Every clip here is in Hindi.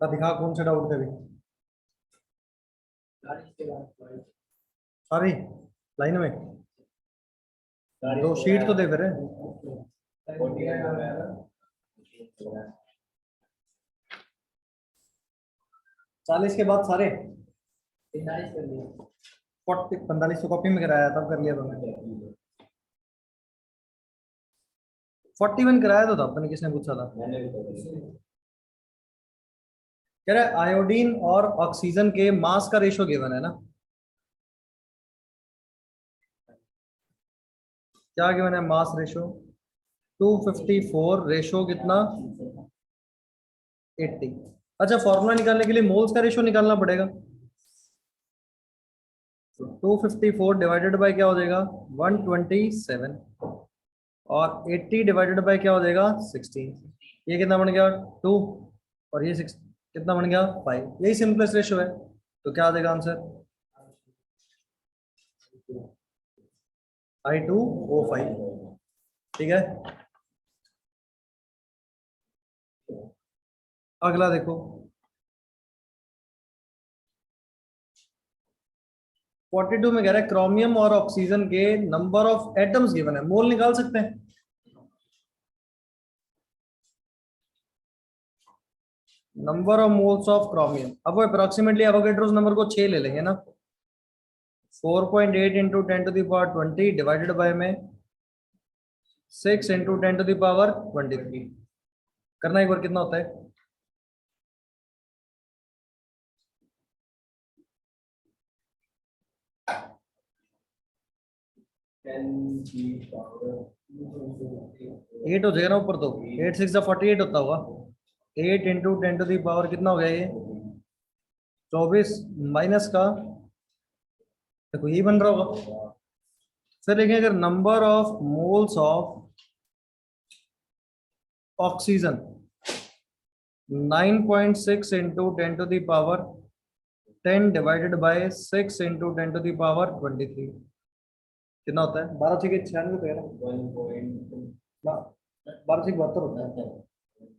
दिखा कौन सा डाउट थे अभी सारी लाइन में। दो शीट तो दे फिर 40 के बाद सारे 45 तो कॉपी में कराया तब कर लिया तुमने। 41 कराया तो था अपने, किसने पूछा था? कह रहा है आयोडीन और ऑक्सीजन के मास का रेशो गिवन है ना। क्या गिवन है? मास रेशो 254 रेशो कितना 80। अच्छा, फॉर्मूला निकालने के लिए मोल्स का रेशो निकालना पड़ेगा। 254 डिवाइडेड बाय क्या हो जाएगा 127 और 80 डिवाइडेड बाय क्या हो जाएगा 16। ये कितना बन गया 2 और ये 6 कितना बन गया 5। यही सिंपलेस्ट रेशो है। तो क्या आ जाएगा आंसर I2O5। ठीक है, अगला देखो 42 में कह रहा है क्रोमियम और ऑक्सीजन के नंबर ऑफ एटम्स गिवन है, मोल निकाल सकते हैं। Number of moles of chromium, अब वो अप्रोक्सीमेटली एवोगैड्रोस नंबर को 6 ले लेंगे ना। 4.8 इंटू 10⁻20 डिवाइडेड बाय में 6 इंटू 10⁻23 करना एक बार कितना होता है। एट हो जाएगा ना ऊपर, तो 8 6 48 होता होगा। 8 इंटू 10⁻, कितना हो गया ये 24 माइनस का देखो यही बन रहा होगा। फिर देखें अगर number of moles of oxygen 9.6 into 10⁻10 divided by 6 into 10⁻23 कितना होता है 12×6 = 96 ना 12×72 होता है।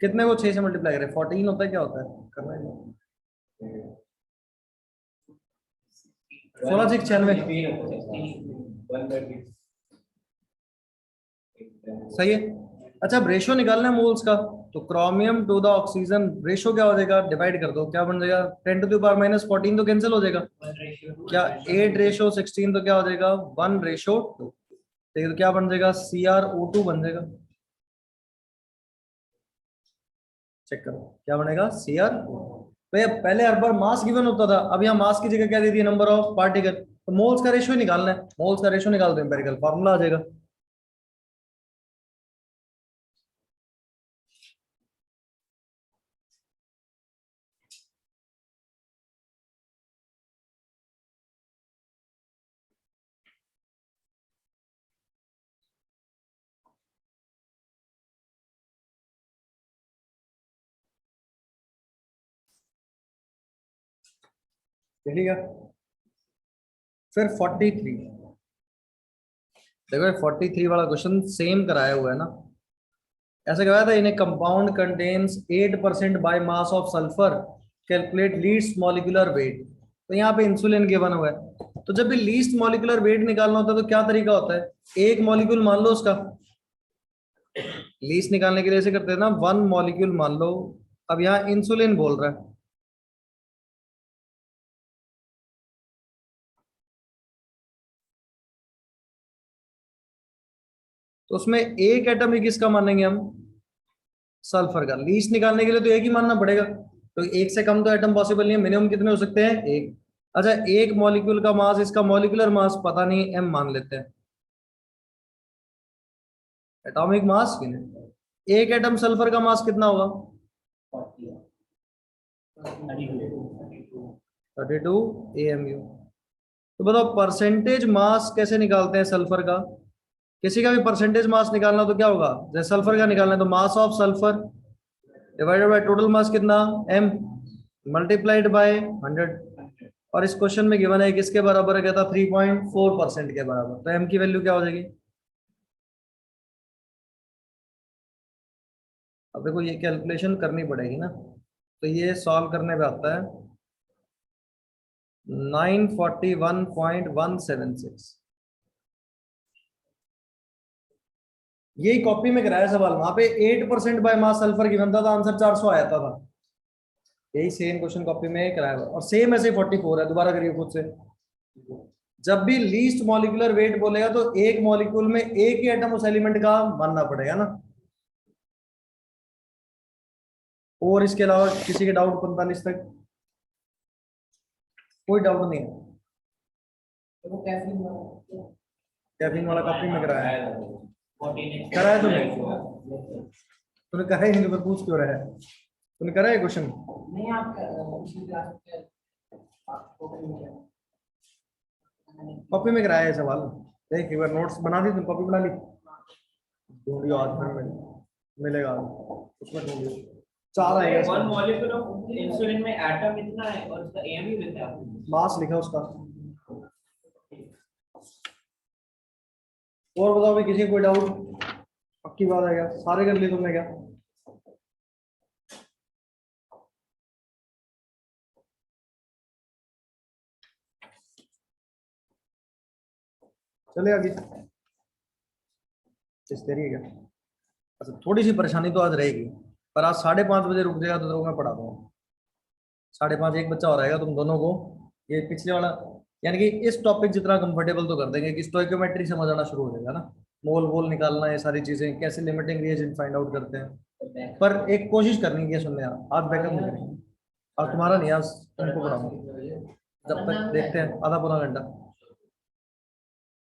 कितने को 6 से मल्टीप्लाई करें 14 होता है, क्या होता है करना है 16×96 सही है। अच्छा, अब रेशो निकालना है मोल्स का, तो chromium to the oxygen ratio क्या हो जाएगा डिवाइड कर दो, क्या बन जाएगा 10⁻⁻14 तो कैंसिल हो जाएगा। क्या 8:16 तो क्या हो जाएगा 1:2। तो क्या बन जाएगा CrO2 बन जाएगा। चेक करो क्या बनेगा Cr। तो पहले हर बार मास गिवन होता था, अब यहाँ मास की जगह क्या दे दी नंबर ऑफ पार्टिकल। तो मोल्स का रेशो निकालना है, मोल्स का रेशो निकाल दो एम्पिरिकल फॉर्मूला आ जाएगा। ठीक है, फिर 43 देखो 43 वाला क्वेश्चन सेम कराया हुआ है ना। ऐसा कराया था इन्हें compound contains 8% by mass of sulphur calculate least molecular weight. तो यहाँ पे इंसुलिन गिवन हुआ है, तो जब भी लीस्ट मॉलिक्यूलर वेट निकालना होता है तो क्या तरीका होता है एक मॉलिक्यूल मान लो उसका लीस्ट निकालने के लिए ऐसे करते हैं ना 1 मॉलिक्यूल मान लो। अब यहाँ इंसुलिन बोल रहा है तो उसमें एक एटम ही किसका मानेंगे हम सल्फर का। लीस्ट निकालने के लिए तो एक ही मानना पड़ेगा, तो एक से कम तो एटम पॉसिबल नहीं है, मिनिमम कितने हो सकते हैं एक। अच्छा, एक मॉलिक्यूल का मास, इसका मॉलिक्यूलर मास पता नहीं m मान लेते हैं एटॉमिक मास की नहीं। एक एटम सल्फर का मास कितना होगा 32 AMU। तो बताओ परसेंटेज मास कैसे निकालते हैं सल्फर का? किसी का भी परसेंटेज मास निकालना तो क्या होगा, जैसे सल्फर का निकालना है तो mass of sulphur divided by total mass कितना, m, मल्टीप्लाइड बाय 100। और इस क्वेश्चन में गिवन है किसके बराबर है, कहता 3.4% के बराबर, तो m की वैल्यू क्या हो जाएगी? अब देखो ये कैलकुलेशन करनी पड़ेगी ना, तो ये सॉल्व करने पे आता है 941.176। यही कॉपी में कराया सवाल, वहां पे 8% बाय मास सल्फर गिवन था, तो आंसर 400 आया था। यही सेम क्वेश्चन कॉपी में कराया हुआ और सेम ऐसे 44 है। दोबारा करिए खुद से। जब भी लीस्ट मॉलिक्यूलर वेट बोलेगा तो एक मॉलिक्यूल में एक ही एटम उस एलिमेंट का मानना पड़ेगा ना। और इसके अलावा किसी के डाउट 45 तक? कोई डाउट नहीं है? कैफीन वाला कॉपी में कराया है? कराया तुमने? तूने करा ही नहीं तो फिर पूछ क्यों रहा है? तूने करा है क्वेश्चन? नहीं, आप कॉपी में कराया है सवाल। देख एक बार नोट्स बना दी, तुम कॉपी बना ली? ढूंढियो आज फिर मिलेगा उसमें, ढूंढियो। चार आएगा। वन मॉलिक्यूल ऑफ इंसुलिन में एटम इतना है और उसका एम ही लिखा है, मास लिखा उसका। और बताओ भाई, किसी को कोई डाउट? पक्की बात है क्या, सारे कर लिए तुमने क्या? चले आगे इस तरीके क्या? अच्छा थोड़ी सी परेशानी तो आज रहेगी, पर आज 5:30 बजे रुक जाएगा तो मैं पढ़ा दूंगा। 5:30 एक बच्चा और आएगा तुम दोनों को। ये पिछले वाला यानी कि इस टॉपिक जितना कंफर्टेबल तो कर देंगे कि स्टोइकोमेट्री समझ आना शुरू हो जाएगा ना, मोल वोल निकालना है, सारी चीजें कैसे लिमिटिंग रिएजेंट फाइंड आउट करते हैं। पर एक कोशिश करनी है सुनने, आज बैकअप नहीं करेंगे। आज तुम्हारा नहीं, आज तुमको पढ़ाऊंगा। जब तक देखते हैं आधा पौना घंटा।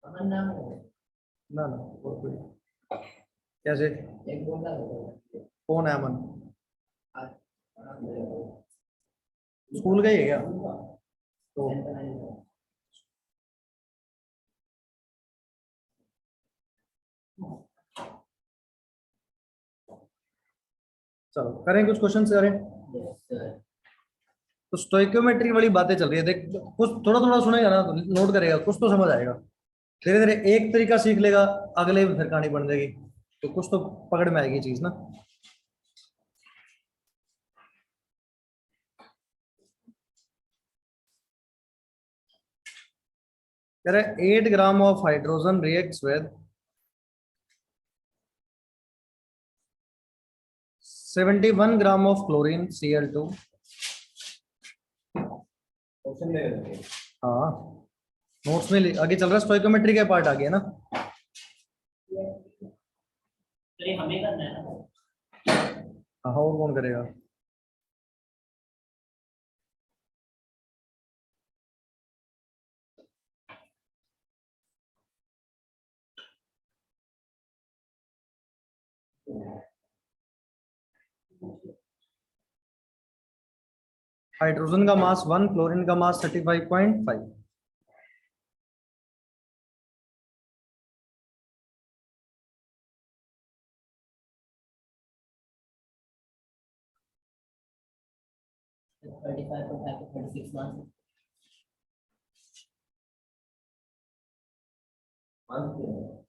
ना ना और कोई कैसे? कौन है अमन? स्कूल का ही है क्या? तो चलो करें कुछ क्वेश्चन करें। तो स्टोइकोमेट्री वाली बातें चल रही है, देख कुछ थोड़ा थोड़ा सुनेगा ना तो नोट करेगा, कुछ तो समझ आएगा। धीरे धीरे एक तरीका सीख लेगा, अगले में फिर कहानी बन जाएगी, तो कुछ तो पकड़ में आएगी चीज ना। कह रहे 8 gram of hydrogen reacts with 71 gram of chlorine Cl2। हाँ नोट्स में आगे चल रहा है, स्टोइकोमेट्री का पार्ट आ गया ना। हमें करना है ना। हाँ और कौन करेगा? हाइड्रोजन का मास 1, क्लोरीन का मास 35.5।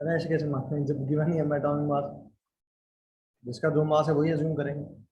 अरे ऐसे कैसे मास जब गिवन ही है एटॉमिक मास, जिसका जो मास है वही अज्यूम करेंगे।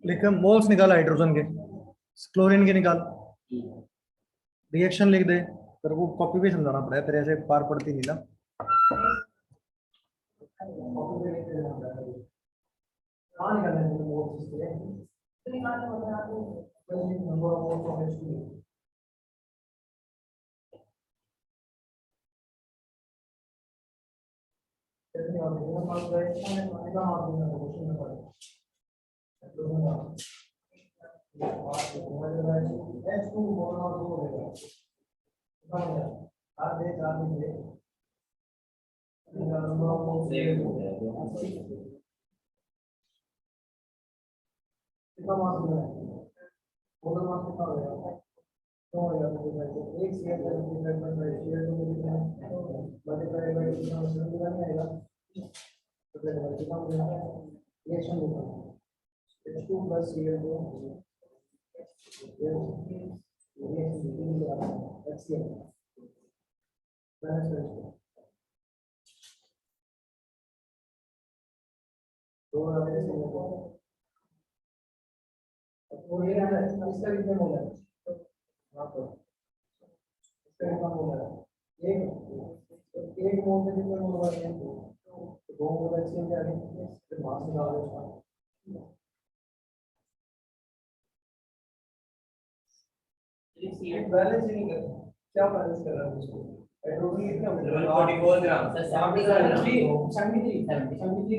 लिख मोल्स निकाल हाइड्रोजन के, क्लोरीन के निकाल, रिएक्शन लिख दे। तेरे को कॉपी भी समझाना पड़ेगा, तेरे ऐसे पार पड़ती नहीं ना। कितना मार्क्स मिला है? टोटल मार्क्स कितना हो गया? तो हो गया एक सीएल का डिवाइड बाय सीएल को कितना मल्टीप्लाई बाय कितना कितना नहीं आएगा तो फिर कितना हो गया रिएक्शन होगा H2 plus CL2 HCl balance करें दो वाले से और ये है इसका कितना होगा हां तो इसका कितना होगा एक मोल में कितने मोल होगा तो दो मोल HCl के आगे फिर मास निकाल दो उसका एक बैलेंस ही नहीं कर क्या बैलेंस कर रहा है उसको हाइड्रोजन कितना होगा 44 ग्राम सर 73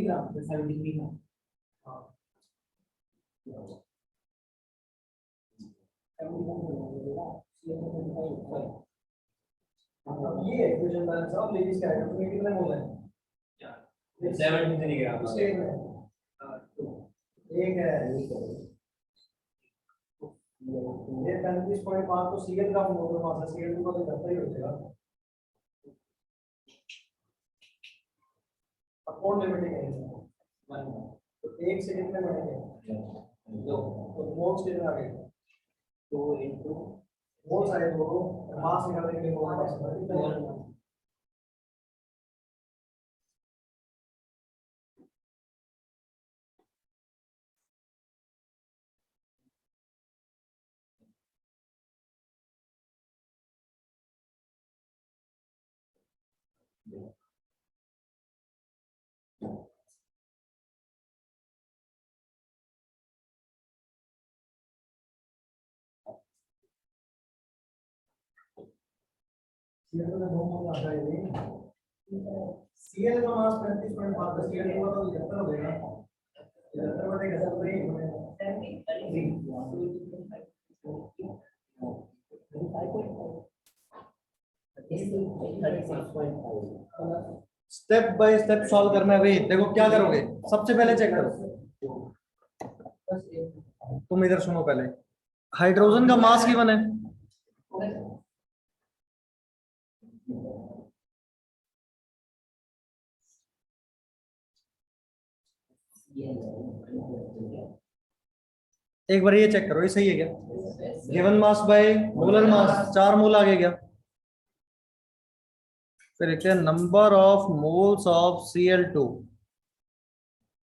ग्राम 73 ग्राम हां अब ये इक्वेशन बैलेंस ऑफ लेडीज का हाइड्रोजन में कितने मोल है 73 ग्राम एक है ये 35.5 तो सीएल का मोल मास है सीएल को तो घटता ही हो जाएगा अब कौन लिमिटिंग है तो एक से कितने बढ़ेंगे दो तो मोल्स कितने आ गए 2 into मोल्स आए दो मास निकालने के लिए मोल मास कितना सीएल का दो मोल आता है ये सीएल का मास 35.5 है सीएल का तो 75 हो जाएगा 75 बटे 73 स्टेप बाय स्टेप सॉल्व करना है भाई देखो क्या करोगे सबसे पहले चेक करो तुम इधर सुनो पहले हाइड्रोजन का मास गिवन है एक बार ये चेक करो ये सही है क्या given mass by molar mass 4 मोल आ गया फिर क्या number of moles of Cl2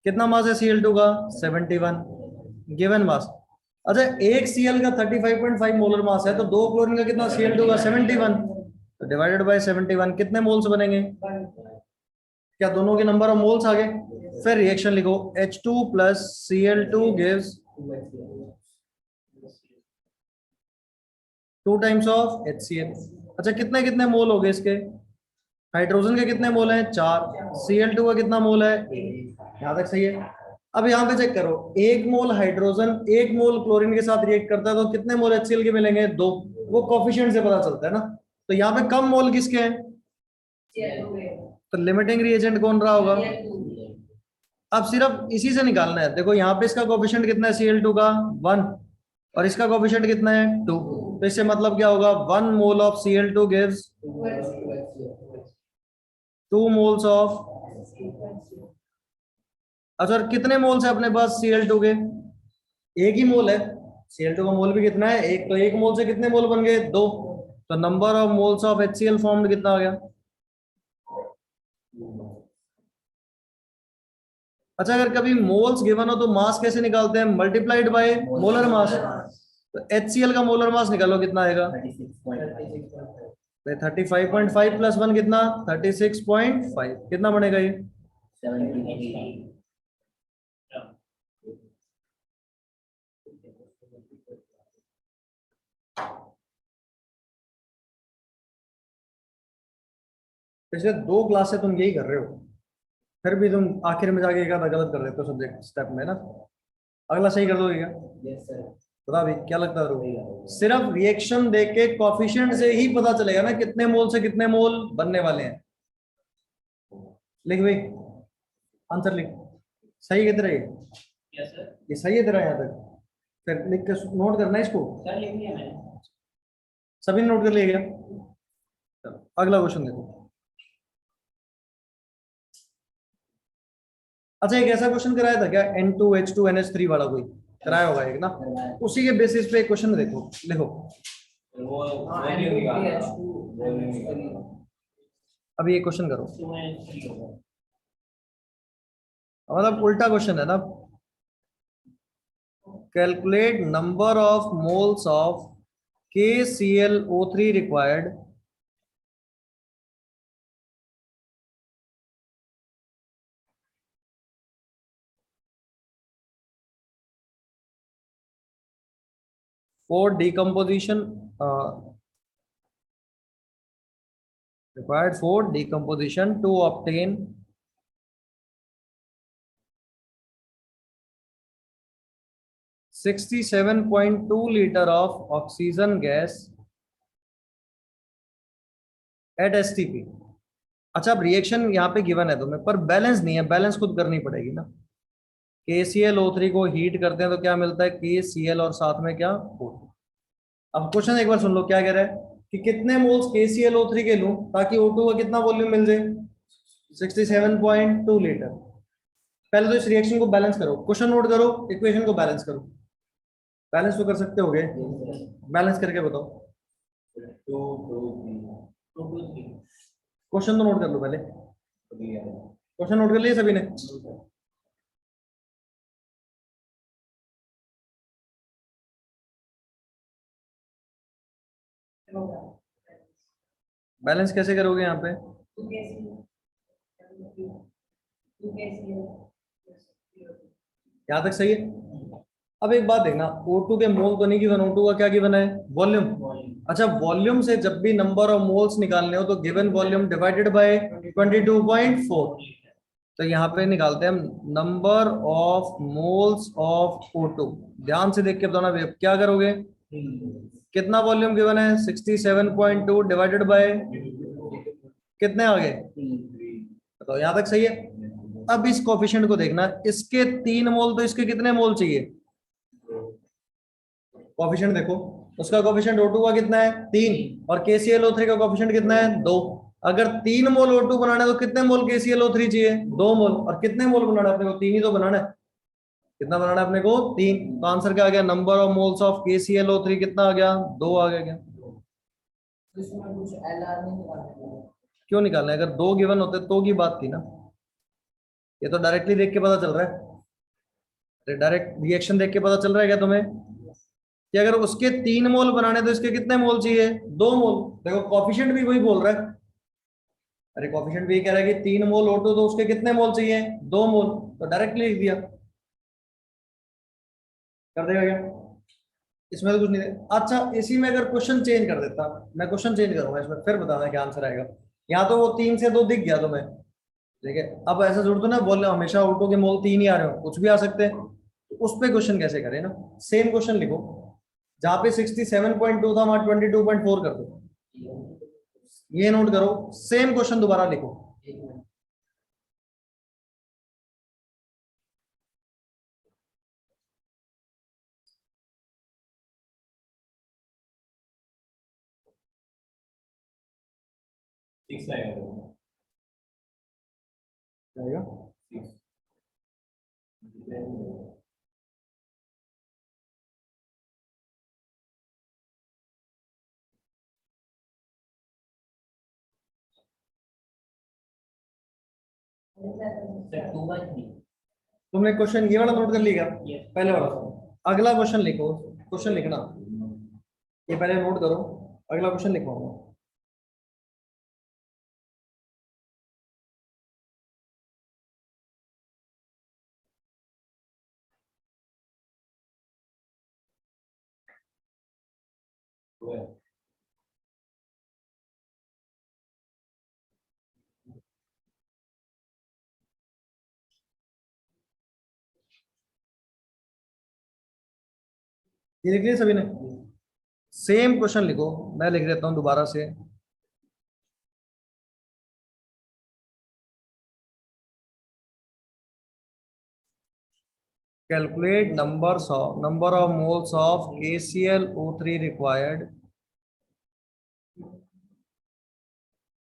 कितना मास है Cl2 का 71 गिवन मास अच्छा एक Cl का 35.5 मोलर मास है तो दो क्लोरीन का कितना Cl2 का 71 तो डिवाइडेड बाय 71 कितने मोल्स बनेंगे क्या दोनों के नंबर ऑफ मोल्स आ गए फिर रिएक्शन लिखो H2 plus Cl2 gives 2 times of HCl अच्छा कितने कितने मोल हो गए इसके हाइड्रोजन के कितने मोल हैं 4 Cl2 का कितना मोल है यहां तक सही है अब यहाँ पे चेक करो एक मोल हाइड्रोजन एक मोल क्लोरीन के साथ रिएक्ट करता है तो कितने मोल HCl के मिलेंगे 2 वो कोफिशिएंट से पता चलता है ना तो यहाँ पे कम मोल किसके हैं तो लिमिटिंग रिएजेंट कौन रहा होगा अब सिर्फ इसी से निकालना है देखो यहाँ पे इसका कोफिशिएंट कितना है Cl2 का 1 और इसका कोफिशिएंट कितना है 2 तो इससे मतलब क्या होगा 1 mole of Cl2 gives 2 moles of अच्छा कितने मोल्स है अपने पास Cl2 के एक ही मोल है Cl2 का मोल भी कितना है एक तो एक मोल से कितने मोल बन गए 2 तो number of moles of HCl formed कितना आ गया अच्छा अगर कभी मोल्स गिवन हो तो मास कैसे निकालते हैं मल्टीप्लाइड बाय मोलर मास तो HCl का मोलर मास निकालो कितना आएगा 35.5 प्लस 1 कितना 36.5 कितना बनेगा ये 73 पिछले 2 क्लास से तुम यही कर रहे हो फिर भी तुम आखिर में जाके एक आधा गलत कर देते हो सब्जेक्ट स्टेप में ना। अगला सही कर दोगे क्या? Yes sir. बता भी क्या लगता है ध्रुव? सिर्फ रिएक्शन देख के कॉफिशिएंट से ही पता चलेगा ना कितने मोल से कितने मोल बनने वाले हैं। लिख भाई, आंसर लिख। सही किधर है ये? Yes sir. ये सही है तेरा यहाँ तक? फिर लिख के नोट करना है इसको। सर लिख लिया मैंने। सभी नोट कर लिया क्या? चलो, अगला क्वेश्चन देखो। अच्छा, एक ऐसा क्वेश्चन कराया था क्या N2H2NH3 वाला? कोई कराया होगा एक ना। उसी के बेसिस पे एक क्वेश्चन देखो, लिखो। वो N2H2 अभी ये क्वेश्चन करो, 2H3 होगा। मतलब उल्टा क्वेश्चन है ना। Calculate number of moles of KClO3 required for decomposition, required for decomposition to obtain 67.2 liter of oxygen gas at STP। अच्छा, अब रिएक्शन यहाँ पे गिवन है तुम्हें, पर बैलेंस नहीं है, बैलेंस खुद करनी पड़ेगी ना। KClO3 को हीट करते हैं तो क्या मिलता है? KCl और साथ में क्या O2। अब क्वेश्चन एक बार सुन लो, क्या कह रहा है कि कितने मोल्स KClO3 के लूं ताकि O2 का कितना वॉल्यूम मिल जाए? 67.2 लीटर। पहले तो इस रिएक्शन को बैलेंस करो, क्वेश्चन नोट करो, इक्वेशन को बैलेंस करो। बैलेंस तो कर सकते होगे, बैलेंस करके बताओ। क्वेश्चन तो नोट कर लो पहले। क्वेश्चन नोट कर लिए सभी ने? बैलेंस कैसे करोगे यहाँ पे? यहाँ तक सही है। अब एक बात देखना, O2 के मोल तो नहीं गिवन, O2 का क्या गिवन है? वॉल्यूम। अच्छा, वॉल्यूम से जब भी नंबर ऑफ मोल्स निकालने हो तो गिवन वॉल्यूम डिवाइडेड बाय 22.4। तो यहाँ पे निकालते हैं हम number of moles of O2। ध्यान से देख के बताना भैया, क्या करोगे? कितना वॉल्यूम गिवन है? 67.2 डिवाइडेड बाय कितने आ गए? तो यहाँ तक सही है। अब इस कोफिशिएंट को देखना, इसके 3 मोल तो इसके कितने मोल चाहिए? कोफिशिएंट देखो, उसका कोफिशिएंट O2 का कितना है? 3। और KClO3 का कोफिशिएंट कितना है? 2। अगर 3 मोल O2 बनाना है तो कितने मोल KClO3 चाहिए? 2 मोल। और कितने मोल बनाना है अपने को? 3 ही तो बनाना है। कितना बनाना है अपने को? 3। तो आंसर क्या आ गया? Number of moles of KClO3 कितना आ गया? 2 आ गया क्या? इसमें कुछ LR नहीं निकालना। क्यों निकालना है? अगर 2 गिवन होते तो की बात थी ना। ये तो डायरेक्टली देख के पता चल रहा है, डायरेक्ट रिएक्शन देख के पता चल रहा है क्या तुम्हें कि अगर उसके 3 मोल बनाने तो इसके कितने मोल चाहिए? 2 मोल। देखो कॉफिशिएंट भी वही बोल रहा है। अरे कॉफिशिएंट भी कह रहा है कि 3 मोल O2 तो उसके कितने मोल चाहिए? 2 मोल। तो डायरेक्टली लिख दिया। कर देगा क्या? इसमें तो कुछ नहीं है। अच्छा, इसी में अगर क्वेश्चन चेंज कर देता, मैं क्वेश्चन चेंज करूंगा इसमें, फिर बताना क्या आंसर आएगा। यहाँ तो वो 3 से 2 दिख गया तुम्हें, ठीक है। अब ऐसा जरूरत तो ना बोले हमेशा O2 के मोल 3 ही आ रहे हो, कुछ भी आ सकते हैं। तो उस पर क्वेश्चन कैसे करें ना, सेम क्वेश्चन लिखो। जहां पे 67.2 था वहां 22.4 कर दो। ये नोट करो, सेम क्वेश्चन दोबारा लिखो। आएगा। तुमने क्वेश्चन ये वाला नोट कर लिया? पहले वाला। अगला क्वेश्चन लिखो, क्वेश्चन लिखना, ये पहले नोट करो, अगला क्वेश्चन लिखवाऊंगा। ये लिख लिया सभी ने? सेम क्वेश्चन लिखो, मैं लिख देता हूं दोबारा से। Calculate number of moles of KClO3 required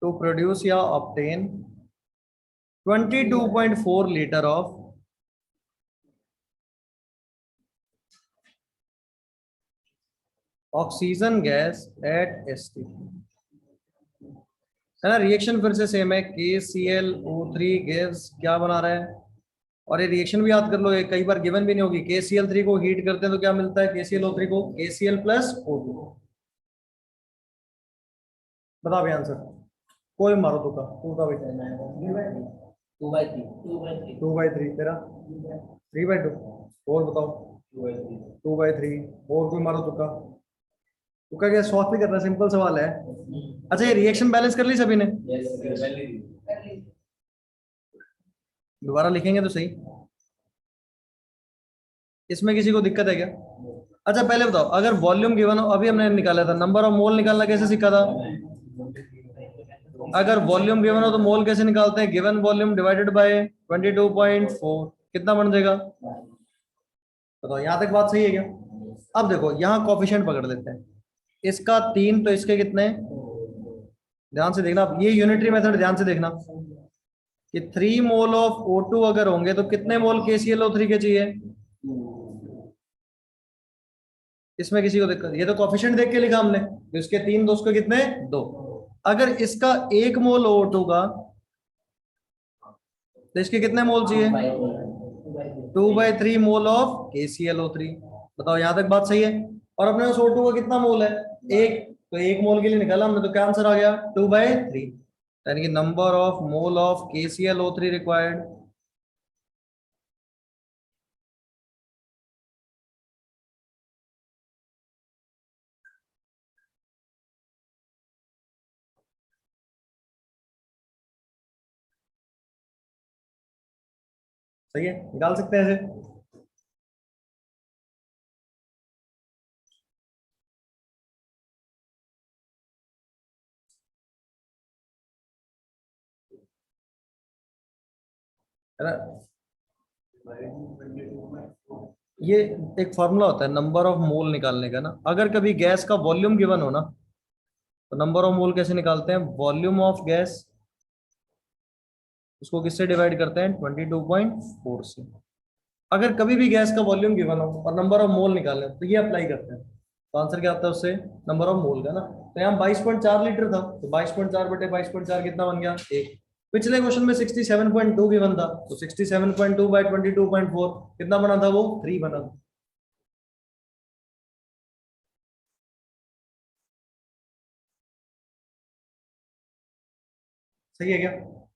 to produce या obtain 22.4 liter of oxygen gas at ST. है ना, रिएक्शन फिर से सेम है, KClO3 गैस क्या बना रहा है, और ये रिएक्शन भी याद कर लो, ये कई बार गिवन भी नहीं होगी। KCl3 को हीट करते हैं तो क्या मिलता है, KClO3 को KCl प्लस O2। बता भी आंसर, कोई मारो तुका, टू का भी कहना है। 2/3 2/3 2/3 तेरा, 3/2, और बताओ 2/3, और कोई मारो तुका। तुका क्या सॉल्व भी करना, सिंपल सवाल है। अच्छा, ये रिएक्शन बैलेंस कर ली सभी ने? दोबारा लिखेंगे तो सही, इसमें किसी को दिक्कत है क्या? अच्छा पहले बताओ, अगर वॉल्यूम गिवन हो, अभी हमने निकाला था, नंबर ऑफ मोल निकालना कैसे सीखा था? अगर वॉल्यूम गिवन हो तो मोल कैसे निकालते हैं, गिवन वॉल्यूम डिवाइडेड बाय 22.4, कितना बन जाएगा? बताओ, यहां तक बात सही है क्या? अब देखो यहाँ कोफिशिएंट पकड़ लेते हैं, इसका 3 तो इसके कितने, ध्यान से देखना, ये यूनिटरी मेथड ध्यान से देखना कि 3 मोल ऑफ O2 अगर होंगे तो कितने मोल KClO3 के चाहिए? इसमें किसी को दिक्कत, ये तो कोफिशिएंट देख के लिखा हमने, तो इसके 3 तो उसके कितने, 2। अगर इसका 1 मोल O2 का, तो इसके कितने मोल चाहिए? 2/3 मोल ऑफ KClO3। बताओ यहां तक बात सही है? और अपने पास O2 का कितना मोल है, 1, तो 1 मोल के लिए निकाला हमने, तो क्या आंसर आ गया, 2/3, यानी कि number of mole of KClO3 required. सही है, निकाल सकते हैं ऐसे। है ना, ये एक फॉर्मूला होता है नंबर ऑफ मोल निकालने का ना, अगर कभी गैस का वॉल्यूम गिवन हो ना, तो नंबर ऑफ मोल कैसे निकालते हैं, वॉल्यूम ऑफ गैस, उसको किससे डिवाइड करते हैं, 22.4 से। अगर कभी भी गैस का वॉल्यूम गिवन हो और नंबर ऑफ मोल निकालने हो, तो ये अप्लाई करते हैं, तो आंसर क्या आता है उससे, नंबर ऑफ मोल का ना। तो यहाँ 22.4 लीटर था, तो 22.4 बटे 22.4 कितना बन गया, 1। पिछले क्वेश्चन में 67.2 गिवन था, तो 67.2 बाई 22.4 कितना बना था वो, 3 बना था। सही है क्या?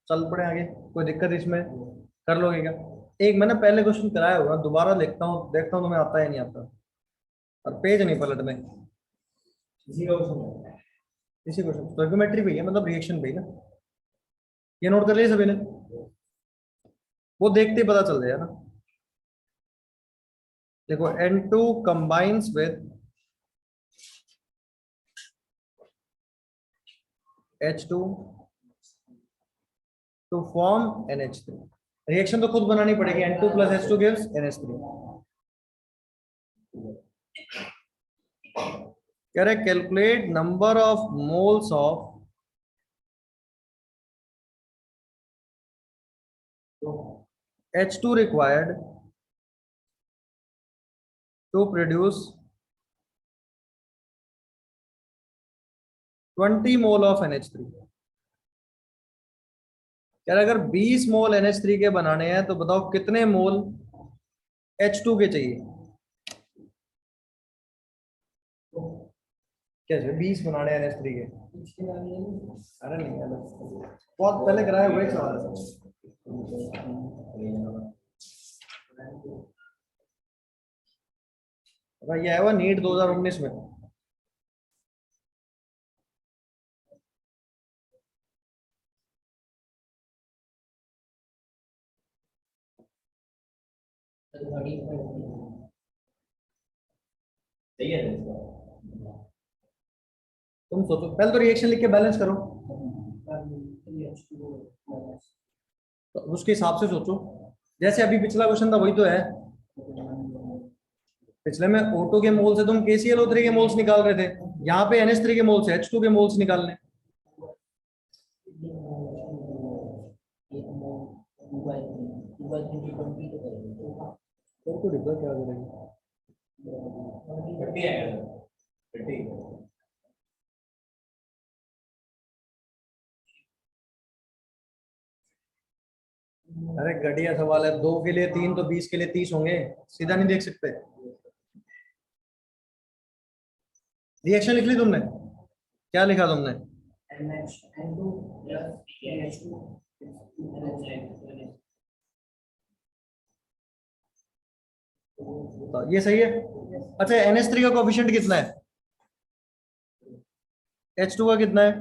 चल पड़े आगे, कोई दिक्कत इसमें, कर लोगे क्या? एक मैंने पहले क्वेश्चन कराया होगा, दोबारा देखता हूँ, देखता हूँ तुम्हें आता है नहीं आता, और पेज नहीं पलटने। इसी क्वेश्चन, इसी क्वेश्चन स्टोइकोमेट्री पे ही है, मतलब रिएक्शन पे ही ना। ये नोट कर लिया सभी ने? वो देखते ही पता चल जाएगा ना। देखो N2 combines with H2 to form NH3। Reaction तो खुद बनानी पड़ेगी, N2 plus H2 gives NH3। कह रहे calculate number of moles of H2 required to produce 20 mole of NH3। यार अगर 20 मोल NH3 के बनाने हैं तो बताओ कितने मोल H2 के चाहिए? कैसे 20 बनाने हैं NH3 के? अरे नहीं यार, बहुत पहले कराया हुआ एक सवाल है, ये आया हुआ नीट 2019 में। सही है तुम सोचो, पहले तो रिएक्शन लिख के बैलेंस करो, तो उसके हिसाब से सोचो। जैसे अभी पिछला क्वेश्चन था वही तो है। पिछले में O2 के मोल से तुम KClO3 के मोल्स निकाल रहे थे, यहाँ पे NH3 के मोल से H2 के मोल्स निकालने। तो डिब्बा क्या करेगी? अरे घटिया सवाल है, 2 के लिए 3 तो 20 के लिए 30 होंगे, सीधा नहीं देख सकते। रिएक्शन लिख ली तुमने? क्या लिखा तुमने? तो ये सही है। अच्छा, NH3 का कोफिशिएंट कितना है? H2 का कितना है?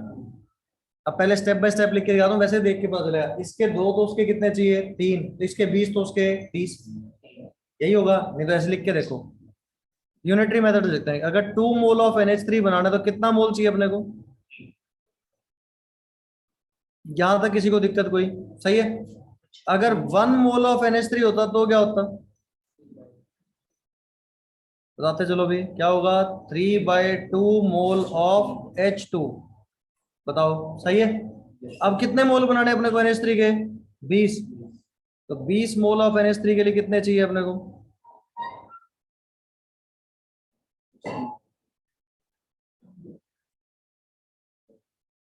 अब पहले स्टेप बाय स्टेप लिख के दिखाता हूँ, वैसे देख के पता चलेगा। इसके 2 तो उसके कितने चाहिए? 3, तो इसके 20 तो उसके 30, यही होगा। नहीं तो ऐसे लिख के देखो, यूनिटरी मेथड देखते हैं। अगर 2 मोल ऑफ NH3 बनाना है तो कितना मोल चाहिए अपने को? यहां तक किसी को दिक्कत कोई? सही है। अगर 1 मोल ऑफ NH3 होता तो क्या होता? बताते चलो भी, क्या होगा? 3/2 मोल ऑफ H2। बताओ, सही है। अब कितने मोल बनाने अपने को NH3 के? 20। तो 20 मोल ऑफ NH3 के लिए कितने चाहिए अपने को?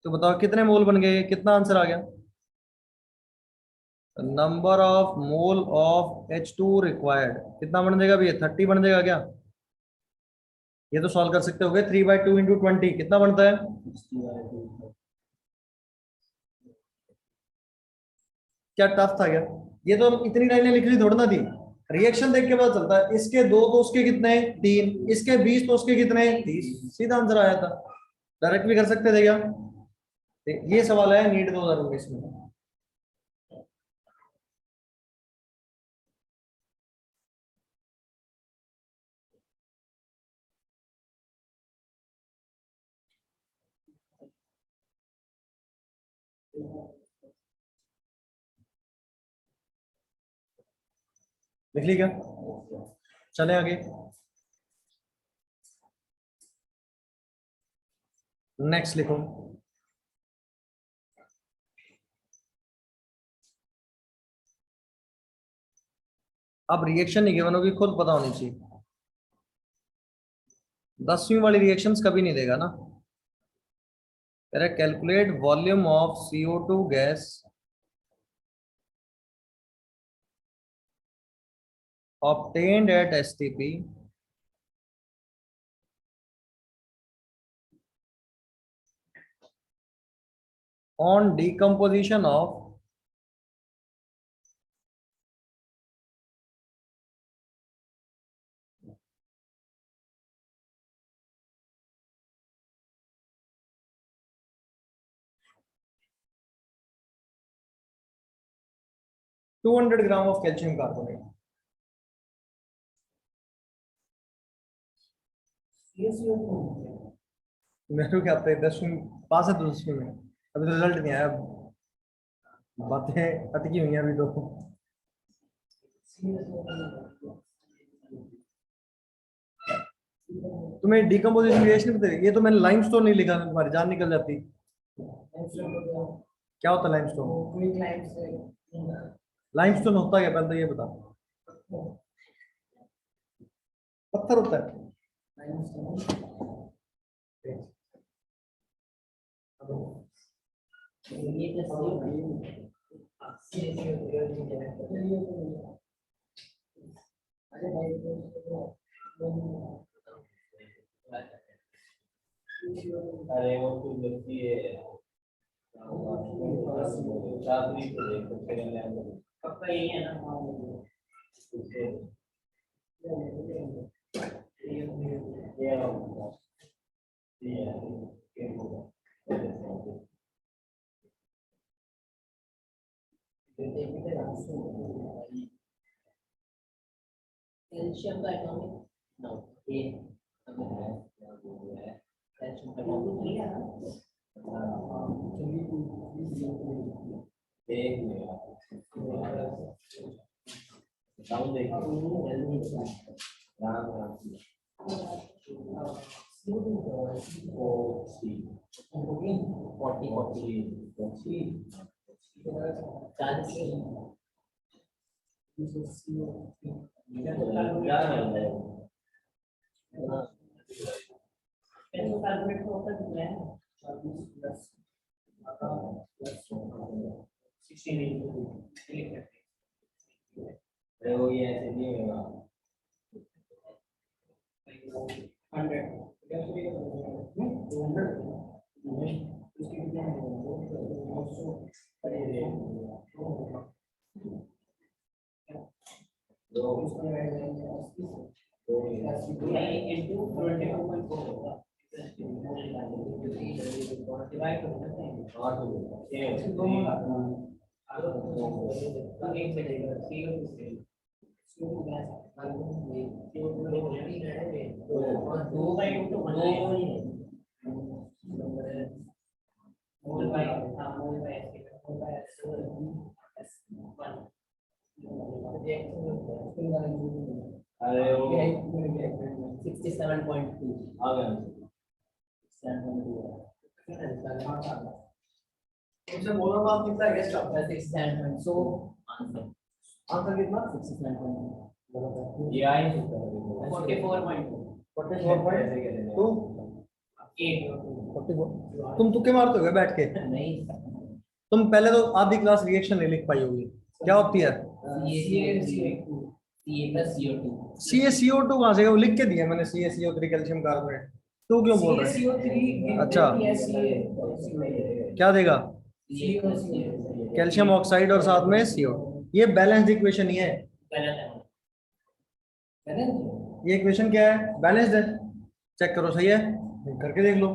तो बताओ कितने मोल बन गए, कितना आंसर आ गया? Number of mole of H2 required कितना बन जाएगा भैया? 30 बन जाएगा क्या? ये तो सॉल्व कर सकते हो गए। 3/2 इंटू 20 कितना बनता है? क्या टफ था क्या? ये तो इतनी लाइनें लिखनी थोड़ी ना थी। रिएक्शन देख के पता चलता है। इसके 2 तो उसके कितने? 3, इसके 20 तो उसके कितने? 30, सीधा आंसर आया था। डायरेक्ट भी कर सकते थे क्या? ये सवाल है नीट 2019 में। लिख ली क्या? चले आगे। नेक्स्ट लिखो। अब रिएक्शन नहीं गिवन होगी, खुद पता होनी चाहिए। 10वीं वाली रिएक्शंस कभी नहीं देगा ना। Calculate volume of CO2 gas obtained at STP on decomposition of $200 of calcium carbonate। मेरे को क्या पता है, 10वीं पास है तो 10वीं में, अभी तो रिजल्ट नहीं आया। बातें अटकी हुई हैं अभी तो। तुम्हें डिकम्पोजिशन रिएक्शन नहीं पता? ये तो मैंने लाइमस्टोन नहीं लिखा, तुम्हारी जान निकल जाती। क्या होता है लाइमस्टोन? लाइमस्टोन होता क्या पहले तो ये बता। पत्थर होता है। अरे वो तो लगती है चादरी को देखो पक्का यही है ना। कैल्शियम का एटॉमिक नंबर वो ये ऐसे नहीं होगा। अरे वो 67.2 आ गया। इससे मोलर मास कितना है गेस्ट आपका? 67.2 आंसर आंसर कितना? 69.2 ये आई 44.2 44.2 8 44। तुम तुक्के मारते हो क्या बैठ के? नहीं तुम पहले तो आधी क्लास रिएक्शन नहीं लिख पाई होगी। क्या होती है? CaCO2 कहाँ से? वो लिख के दिया मैंने, CaCO3 कैल्शियम कार्बोनेट। तू क्यों बोल रहा है? अच्छा, क्या देगा? कैल्शियम ऑक्साइड और साथ में CO। ये बैलेंस्ड इक्वेशन ही है। ये इक्वेशन क्या है? बैलेंस्ड है। चेक करो, सही है? करके देख लो,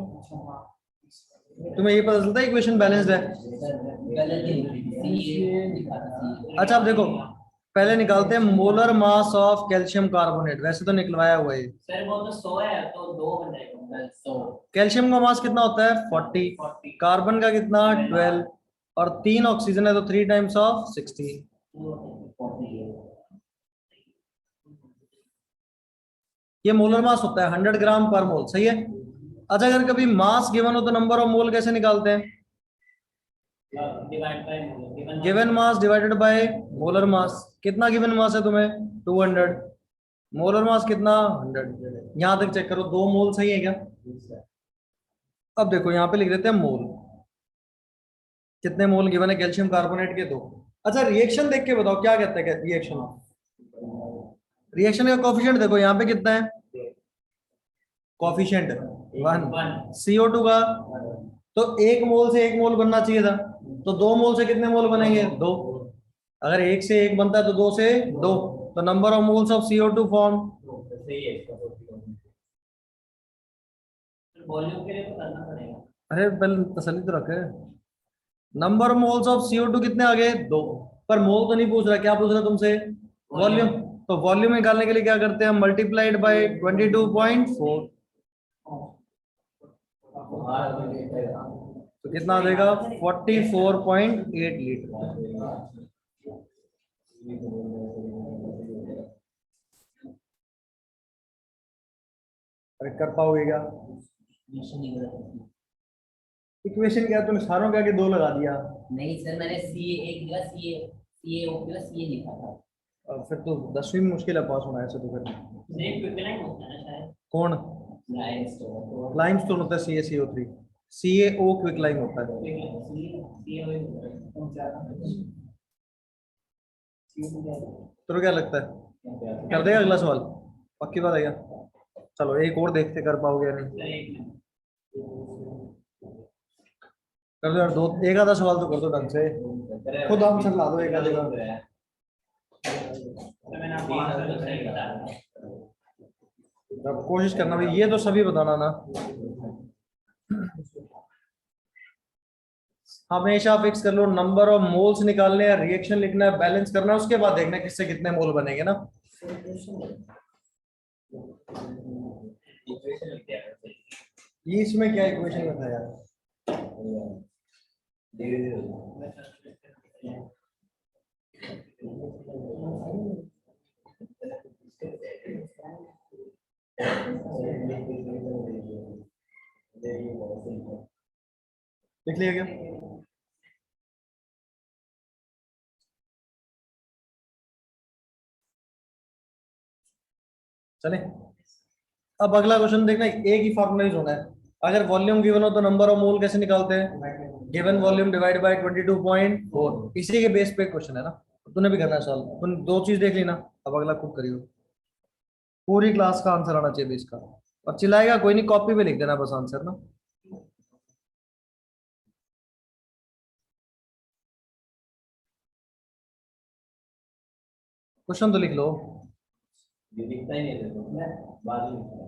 तुम्हें ये पता चलता है इक्वेशन बैलेंस्ड है। अच्छा, अब देखो, पहले निकालते हैं molar mass of calcium carbonate. वैसे तो निकलवाया हुआ है सर वो तो 100 है तो 2 बन जाएगा 100 कैल्शियम का मास कितना होता है? 40। कार्बन का कितना? 12। और 3 ऑक्सीजन है तो 3 टाइम्स ऑफ 60। ये मोलर मास होता है 100 ग्राम पर मोल, सही है? अच्छा, अगर कभी मास गिवन हो तो नंबर ऑफ मोल कैसे निकालते हैं? Divide by given mass divided by molar mass. कितना गिवन मास है तुम्हें? 200। मोलर मास कितना? 100। यहां तक चेक करो, 2 मोल सही है क्या? अब देखो यहाँ पे लिख देते हैं मोल। कितने मोल गिवन है कैल्शियम कार्बोनेट के? 2। अच्छा, रिएक्शन देख के बताओ क्या कहते हैं रिएक्शन। रिएक्शन का कोफिशिएंट देखो यहाँ पे कितना है? कोफिशिएंट 1। CO2 का तो 1 मोल से 1 मोल बनना चाहिए था, तो 2 मोल से कितने मोल बनेंगे? 2। अगर 1 से 1 बनता है तो 2 से 2, तो number of moles of CO2 form. सही है। वॉल्यूम के लिए तो करना पड़ेगा। अरे पहले तसल्ली तो रखे। Number of moles of CO2 कितने आ गए? 2। पर मोल तो नहीं पूछ रहा, क्या पूछ रहा तुमसे? वॉल्यूम। तो वॉल्यूम निकालने के लिए क्या करते हैं? Multiplied by 22.4। तो कितना आ जाएगा? 44.8 लीटर। अरे कर पाओगे क्या? इक्वेशन क्या तुमने सारों के आगे 2 लगा दिया? नहीं सर, मैंने सी एक दिया, सी ए ओ प्लस सी ए लिखा था। फिर तो 10वीं में मुश्किल है पास होना, ऐसे तो फिर। सिर्फ क्विकलाइन होता है ना शायद। कौन? लाइमस्टोन लाइमस्टोन होता है CaCO3। CaO क्विक लाइम होता है। तो क्या लगता है कर देगा अगला सवाल? पक्की बात है क्या? चलो एक और देखते कर पाओगे या नहीं। कर दो यार, 2 एक आधा सवाल तो कर दो ढंग से, खुद आंसर ला दो एक आधे का। अब कोशिश करना भाई, ये तो सभी बताना ना। हमेशा फिक्स कर लो, नंबर ऑफ मोल्स निकालने हैं, रिएक्शन लिखना है, बैलेंस करना है, उसके बाद देखना है किससे कितने मोल बनेंगे ना। इक्वेशन लिख दिया है। ये इसमें क्या इक्वेशन में था यार? लिख लिया क्या? चले, अब अगला क्वेश्चन देखना, एक ही फॉर्मूला यूज होना है। अगर वॉल्यूम गिवन हो तो नंबर ऑफ मोल कैसे निकालते हैं? Given volume divide by 22.4। इसी के बेस पे क्वेश्चन है ना, तूने भी करना है सॉल्व। तुम दो चीज देख ली ना, अब अगला खुद करियो। पूरी क्लास का आंसर आना चाहिए इसका, और चिल्लाएगा कोई नहीं, कॉपी पे लिख देना बस आंसर ना। क्वेश्चन तो लिख लो। ये दिखता ही नहीं है देखो, मैं बाद में लिखता हूँ।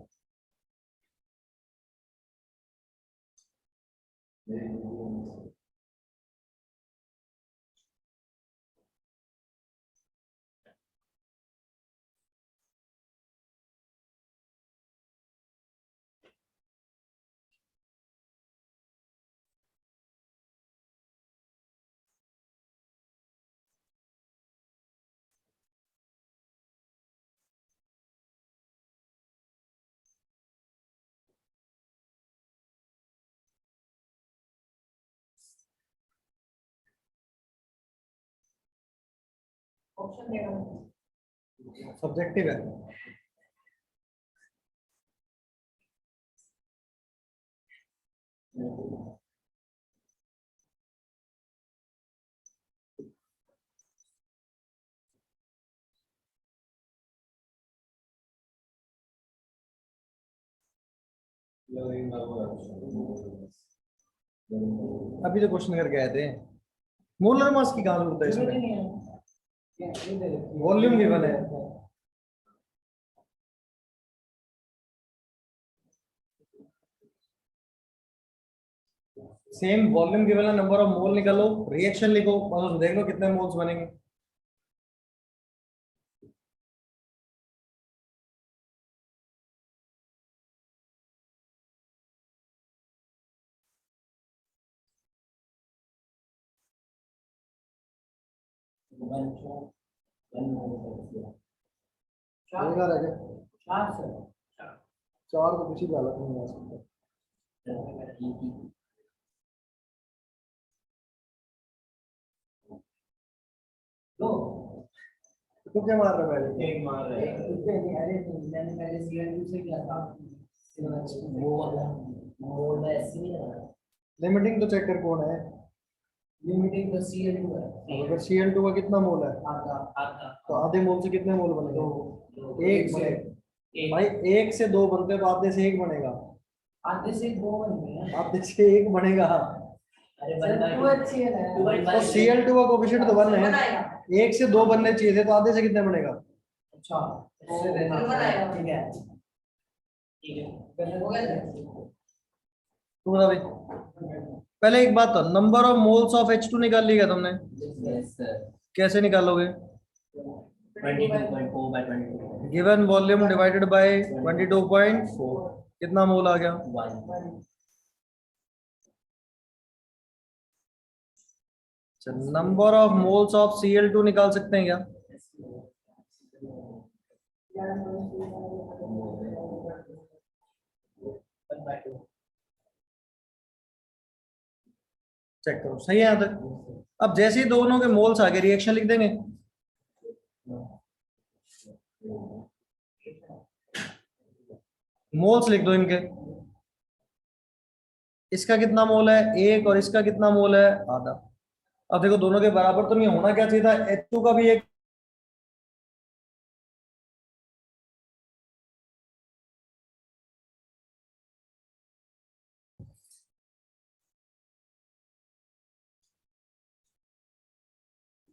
ऑप्शन देगा सब्जेक्टिव है। अभी तो क्वेश्चन करके आए थे। मोलर मास की कहाँ जरूरत है इसमें? वॉल्यूम गिवन है। सेम वॉल्यूम गिवन है, नंबर ऑफ मोल निकालो, रिएक्शन लिखो और देख लो कितने मोल्स बनेंगे। बेकार है क्या? चार तो किसी भी हालत में नहीं आ सकता। तो क्या मार रहा है पहले? एक मार रहा है। अरे मैंने पहले सीएल2 से किया था वो वाला मोड है सी है। लिमिटिंग तो चेक कर कौन है। लिमिटिंग तो सीएल2 है। अगर Cl2 का कितना मोल है? आधा आधा तो आधे मोल से कितने मोल बनेगा? दो एक बनेगा भाई। एक से दो बनते हैं तो आधे से एक बनेगा। आधे से दो बन गए। आधे से एक बनेगा। अरे तू अच्छी है ना। तो Cl2 का कोएफिशिएंट तो 1 है। एक से दो बनने चाहिए थे, तो आधे से कितने बनेगा? अच्छा ठीक है ठीक है हो गया। तू बता भाई। पहले एक बात तो, number of moles of H2 निकाल लिया तुमने? Yes sir. कैसे निकालोगे? 22.4 by 22 given volume divided by 22.4, कितना मोल आ गया? 1 number of moles of Cl2 निकाल सकते हैं क्या? चेक करो सही है यहाँ तक। अब जैसे ही दोनों के मोल्स आगे रिएक्शन लिख देंगे। मोल्स लिख दो इनके। इसका कितना मोल है? एक, और इसका कितना मोल है? आधा। अब देखो दोनों के बराबर तो नहीं होना क्या चाहिए था? H2 का भी एक,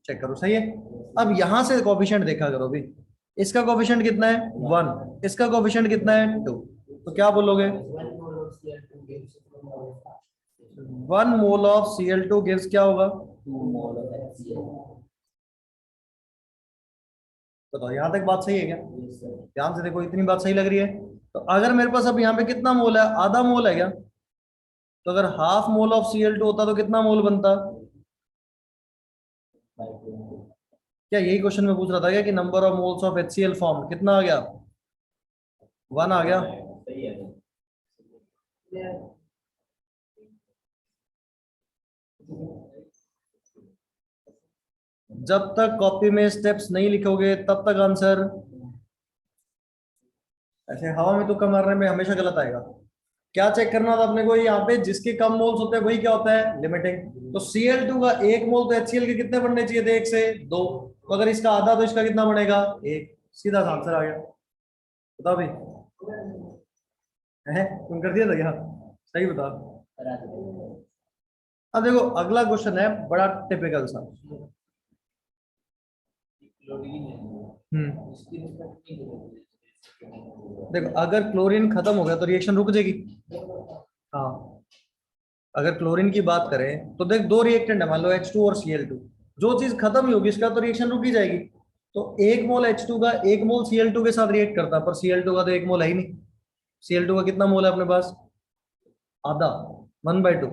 चेक करो सही है। अब यहां से कोफिशिएंट देखा करो भी। इसका कोफिशिएंट कितना है? 1। इसका कोफिशिएंट कितना है? 2। तो क्या बोलोगे? 1 मोल ऑफ Cl2 गिव्स क्या होगा? 2 मोल ऑफ HCl। बताओ यहां तक बात सही है क्या? ध्यान से देखो, इतनी बात सही लग रही है तो अगर मेरे पास अब यहाँ पे कितना मोल है, आधा मोल है क्या? तो अगर हाफ मोल ऑफ Cl2 होता तो कितना मोल बनता? क्या यही क्वेश्चन में पूछ रहा था क्या कि number of moles of HCl form कितना आ गया? 1 आ गया। सही है। जब तक कॉपी में स्टेप्स नहीं लिखोगे तब तक आंसर, ऐसे हवा में तुक्का मारने में हमेशा गलत आएगा। क्या चेक करना था अपने को यहाँ पे? जिसके कम मोल्स होते हैं वही क्या होता है, लिमिटिंग। तो Cl2 का 1 मोल तो HCl के कितने बनने चाहिए थे? 1 से 2। तो अगर इसका आधा तो इसका कितना बनेगा? 1। सीधा सा आंसर आ गया। बताओ भाई, है तुम कर दिया था क्या? सही बता। अब देखो अगला क्वेश्चन है बड़ा टिपिकल सा। हम्म देखो अगर क्लोरीन खत्म हो गया तो रिएक्शन रुक जाएगी। हाँ, अगर क्लोरीन की बात करें तो देख दो रिएक्टेंट है, मान लो H2 और Cl2। जो चीज खत्म ही होगी इसका तो रिएक्शन रुक ही जाएगी। तो 1 मोल H2 का 1 मोल Cl2 के साथ रिएक्ट करता है, पर Cl2 का तो 1 मोल है ही नहीं। Cl2 का कितना मोल है अपने पास? आधा, 1/2।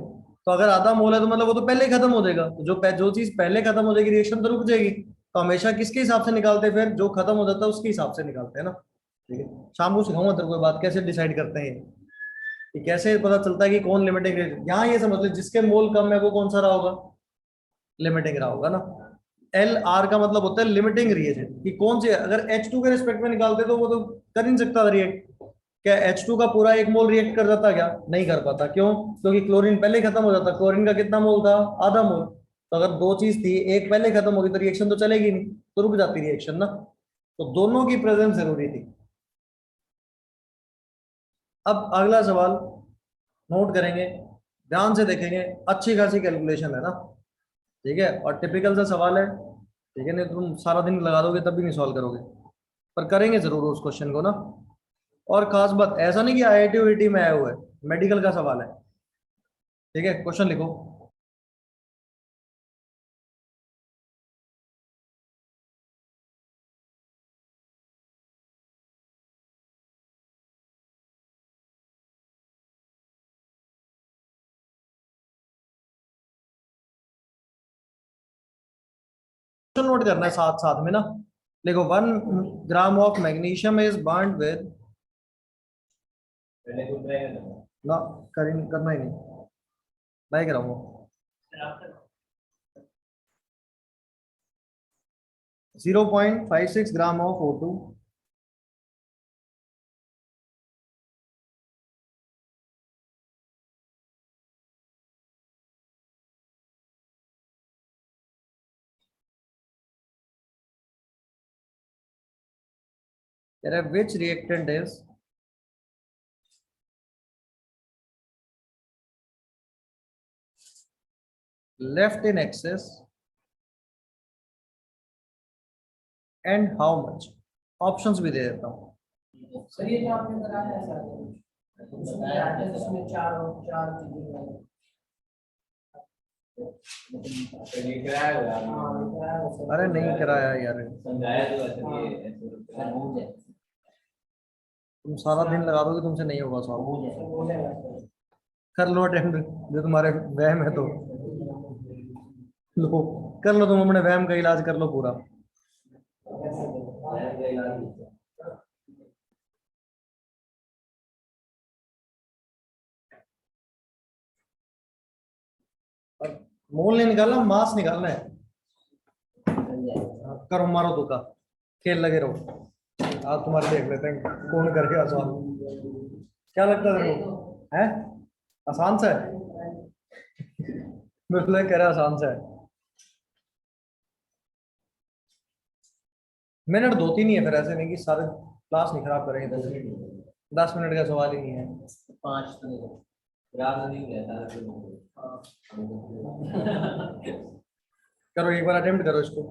तो अगर आधा मोल है तो मतलब वो तो पहले ही खत्म हो जाएगा। तो जो चीज पहले खत्म हो जाएगी रिएक्शन तो रुक जाएगी। तो हमेशा किसके हिसाब से निकालते हैं? फिर जो खत्म हो जाता है उसके हिसाब से निकालते हैं ना। ठीक है, शाम को सिखाऊंगा तेरे को ये बात कैसे डिसाइड करते हैं ये, कि कैसे पता चलता है कि कौन लिमिटिंग रेट। यहाँ ये समझ ले जिसके मोल कम है वो कौन सा रहा होगा, लिमिटिंग रहा होगा ना। एल आर का मतलब होता है लिमिटिंग रिएजेंट, कि कौन से अगर H2 के रिस्पेक्ट में निकालते तो वो तो कर ही नहीं सकता रिएक्ट। क्या H2 का पूरा 1 मोल रिएक्ट कर जाता? क्या नहीं कर पाता। क्यों? क्योंकि क्लोरीन पहले ही खत्म हो जाता। क्लोरीन का कितना मोल था? आधा मोल। तो अगर दो चीज थी, एक पहले खत्म होगी तो रिएक्शन तो चलेगी नहीं, तो रुक जाती रिएक्शन ना। तो दोनों की प्रेजेंस जरूरी थी। अब अगला सवाल नोट करेंगे, ध्यान से देखेंगे। अच्छी खासी कैलकुलेशन है ना, ठीक है, और टिपिकल सा सवाल है। ठीक है, नहीं तो तुम सारा दिन लगा दोगे तब भी नहीं सॉल्व करोगे, पर करेंगे जरूर उस क्वेश्चन को ना। और खास बात ऐसा नहीं कि IIT UIT में आया हुआ है, मेडिकल का सवाल है। ठीक है, क्वेश्चन लिखो। क्वेश्चन नोट करना है साथ साथ में ना। देखो 1 gram of magnesium is bond with, पहले तो ट्राई करना। ना करना ही नहीं, मैं कराऊंगा। 0.56 gram of O2 which reactant is left in excess and how much। Options भी दे देता हूँ। सर ये जो आपने कराया है सर, उसमें आगे उसमें चार चार चीजें हैं। पहले कराया हुआ है। हाँ ये कराया है सर। अरे नहीं कराया यार, समझाया तो ऐसे ये ऐसे सर हो जाए, तुम सारा दिन लगा दोगे तुमसे नहीं होगा सॉल्व। हो जाएगा सर। कर लो अटेम्प्ट, जो तुम्हारे वहम है तो लो, कर लो, तुम अपने वहम का इलाज कर लो पूरा। और मोल नहीं निकालना, मास निकालना है। हाँ, करो मारो धोखा, खेल लगे रहो। आप तुम्हारे देख लेते हैं कौन करके आसान। क्या लगता है तेरे को, है आसान सा है? मेरे को कह रहा आसान सा है। मिनट 2-3 ही है, फिर ऐसे नहीं कि सारे क्लास नहीं खराब करेंगे। तो 10 मिनट का सवाल ही नहीं है। 5 तो ग्राफ नहीं रहता है। करो एक बार अटेम्प्ट करो इसको।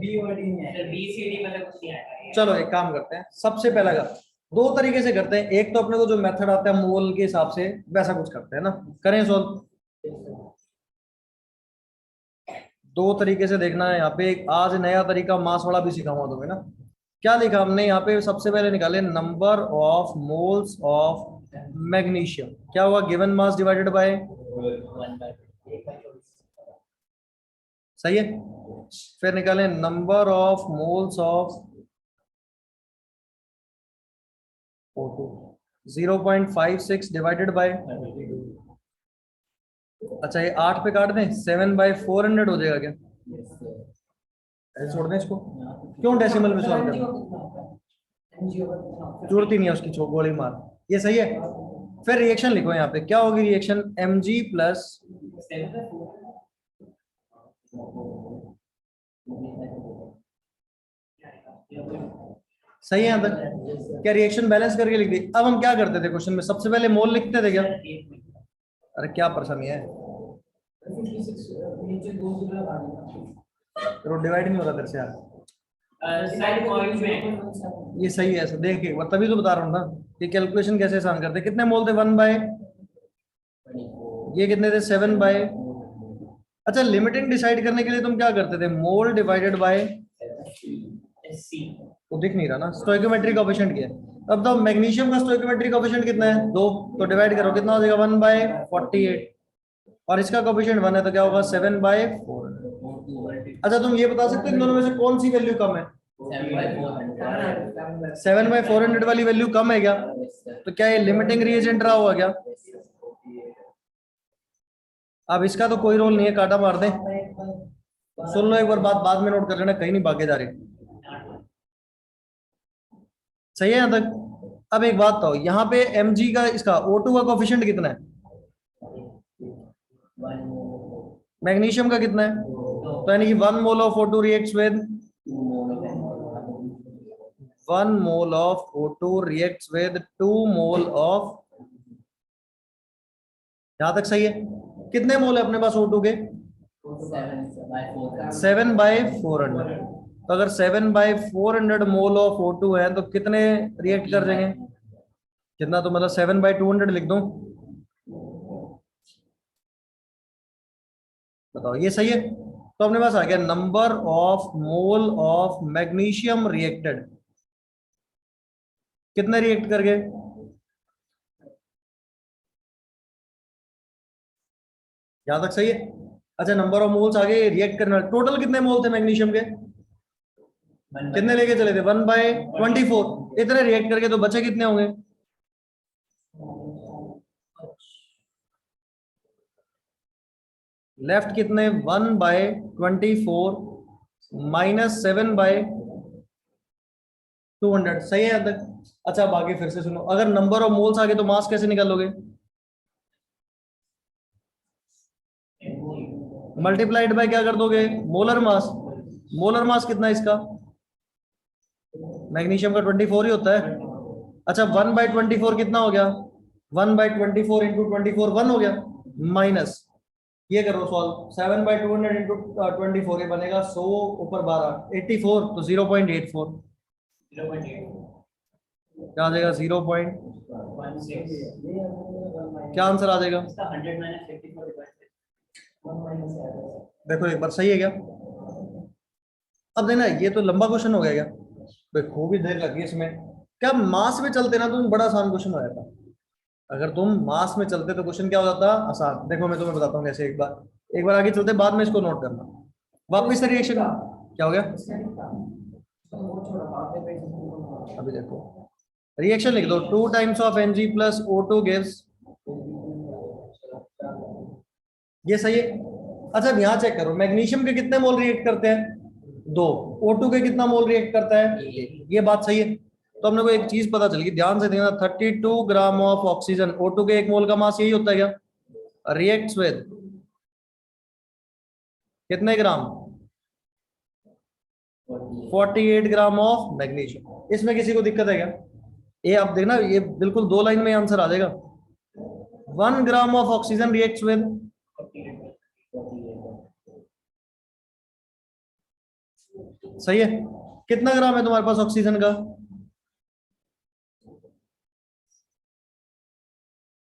बी और डी में फिर बी सी डी मतलब कुछ नहीं आएगा। चलो एक काम करते हैं, सबसे पहला का दो तरीके से करते हैं। एक तो अपने को जो मेथड आता है मोल के हिसाब से वैसा कुछ करते हैं ना, करें सॉल्व। दो तरीके से देखना है यहाँ पे। एक आज नया तरीका मास वाला भी सिखाऊंगा तुम्हें ना। क्या लिखा हमने यहाँ पे, सबसे पहले निकाले number of moles of magnesium. क्या हुआ, गिवन मास डिवाइडेड बाय, 1/2। सही है। फिर निकाले number of moles of O2, 0.56 divided by, अच्छा ये 8 पे काट दें, 7/400 हो जाएगा क्या? ऐसे छोड़ दें इसको, क्यों डेसिमल में सॉल्व करना, जरूरत ही नहीं है उसकी, गोली मार। ये सही है। फिर रिएक्शन लिखो यहाँ पे, क्या होगी रिएक्शन, Mg प्लस, सही है यहाँ तक। क्या रिएक्शन बैलेंस करके लिख दी। अब हम क्या करते थे क्वेश्चन में, सबसे पहले मोल लिखते थे क्या? अरे क्या परेशानी है, नीचे 2 जीरो लगा देना। तो डिवाइड नहीं हो रहा तेरे से यार। साइड पॉइंट में ये सही है ऐसा, देख एक बार, तभी तो बता रहा हूँ ना कि कैलकुलेशन कैसे आसान करते हैं। कितने मोल थे, 1 बाय, ये कितने थे, 7 बाय। अच्छा लिमिटिंग डिसाइड करने के लिए तुम क्या करते थे, मोल डिवाइडेड बाय, सी वो दिख नहीं रहा ना, स्टोइकोमेट्रिक कोएफिशिएंट क्या है। अब तो मैग्नीशियम का स्टोइकोमेट्रिक कोएफिशिएंट कितना है, 2, तो डिवाइड करो कितना हो जाएगा, 1/48, और इसका कोएफिशिएंट 1 है तो क्या होगा, 7/4। अच्छा तुम ये बता सकते हो इन दोनों में से कौन सी वैल्यू कम है, 7/400 वाली वैल्यू कम है क्या? तो क्या ये लिमिटिंग रिएजेंट रहा होगा क्या? अब इसका तो कोई रोल नहीं है, काटा मार दे। सुन लो एक बार बात, बाद में नोट कर लेना, कहीं नहीं भागे जा रहे। सही है यहाँ तक। अब एक बात तो यहाँ पे Mg का, इसका O2 का कोफिशिएंट कितना है, मैग्नीशियम का कितना है, तो यानी कि 1 mole of O2 reacts with 1 mole of O2 reacts with 2 mole of, यहां तक सही है। कितने मोल है अपने पास O2 के, 7/400। तो अगर 7/400 मोल ऑफ O2 है तो कितने रिएक्ट कर जाएंगे, कितना, तो मतलब 7/200 लिख दूं, बताओ ये सही है। तो अपने पास आ गया number of mole of magnesium reacted, कितने रिएक्ट कर गए, यहां तक सही है। अच्छा नंबर ऑफ मोल्स आगे रिएक्ट करने वाले, टोटल कितने मोल थे मैग्नीशियम के, कितने लेके चले थे, 1/24, इतने रिएक्ट करके तो बचे कितने होंगे, लेफ्ट कितने, 1/24 माइनस 7/200, सही है यहाँ तक। अच्छा अब आगे फिर से सुनो, अगर नंबर ऑफ मोल्स आगे तो मास कैसे निकालोगे, मल्टीप्लाइड बाय क्या कर दोगे, मोलर मास। मोलर मास कितना है इसका, मैग्नीशियम का 24 ही होता है। अच्छा 1/24 कितना हो गया, 1/24 इंटू 24 1 हो गया, माइनस, ये करो सॉल्व, 7/200 इंटू 24 ये बनेगा 100 ऊपर 12 84, तो 0.84 क्या आ जाएगा, 0.16, क्या आंसर आ जाएगा, देखो एक बार सही है क्या। अब देना ये तो लंबा क्वेश्चन हो गया क्या भाई, खूब ही देर लगी इसमें। क्या मास में चलते ना तो बड़ा आसान क्वेश्चन हो जाता, अगर तुम मास में चलते तो क्वेश्चन क्या हो जाता आसान। देखो मैं तुम्हें बताता हूँ कैसे, एक बार आगे चलते, बाद में इसको नोट करना। वापस से रिएक्शन क्या हो गया, अभी देखो रिएक्शन लिख दो, 2 times of Mg plus O2 gives, ये सही है। अच्छा अब यहाँ चेक करो, मैग्नीशियम के कितने मोल रिएक्ट करते हैं, 2, O2 के कितना मोल रिएक्ट करता है, ये बात सही है। तो हमने को एक चीज पता चल गई, ध्यान से देखना, 32 ग्राम ऑफ ऑक्सीजन, O2 के 1 मोल का मास यही होता है क्या, रिएक्ट्स विद कितने ग्राम, 48 ग्राम ऑफ मैग्नीशियम। इसमें किसी को दिक्कत है क्या, ये आप देखना, ये बिल्कुल 2 लाइन में आंसर आ जाएगा। 1 gram of oxygen reacts with, सही है। कितना ग्राम है तुम्हारे पास ऑक्सीजन का?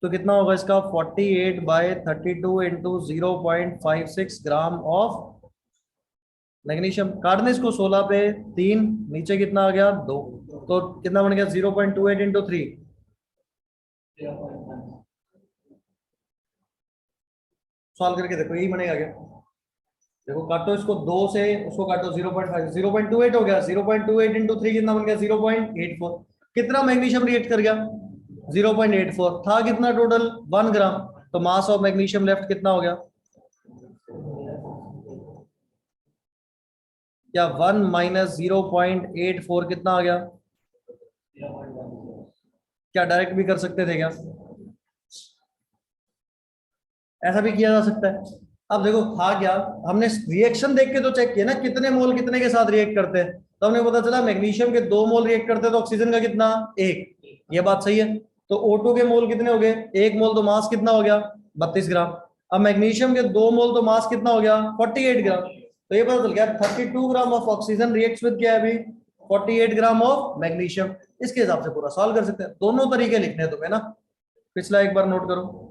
तो कितना होगा इसका? 48/32 इंटू 0.56 ग्राम ऑफ मैग्नीशियम। काटने इसको 16 पे 3, नीचे कितना आ गया 2, तो कितना बन गया 0.28 इंटू 3। 0.1 सॉल्व करके देखो, यही बनेगा क्या? देखो काटो इसको 2 से, उसको काटो 0.5, 0.28 हो गया। 0.28 इंटू 3 कितना बन गया? 0.84। कितना मैग्नीशियम रिएक्ट कर गया? 0.84 था। कितना टोटल? 1 ग्राम। तो मास ऑफ मैग्नीशियम लेफ्ट कितना हो गया? क्या 1 माइनस 0.84 कितना आ गया? 0.10 क्या डायरेक्ट भी कर सकते थे क्या? ऐसा भी किया जा सकता है। अब देखो था क्या, हमने रिएक्शन देख के तो चेक किया ना, कितने मोल कितने के साथ रिएक्ट करते हैं। तो हमने पता चला मैग्नीशियम के 2 मोल रिएक्ट करते हैं तो ऑक्सीजन का कितना? 1। ये बात सही है। तो O2 के मोल कितने हो गए? 1 मोल, तो मास कितना हो गया? 32 ग्राम। अब मैग्नीशियम के 2 मोल, तो मास कितना हो गया? 48 ग्राम। तो ये पता चल गया 32 gram of oxygen react with क्या है अभी? 48 ग्राम ऑफ मैग्नीशियम। इसके हिसाब से पूरा सॉल्व कर सकते हैं। दोनों तरीके लिखने हैं तुम्हें ना। पिछला एक बार नोट करो।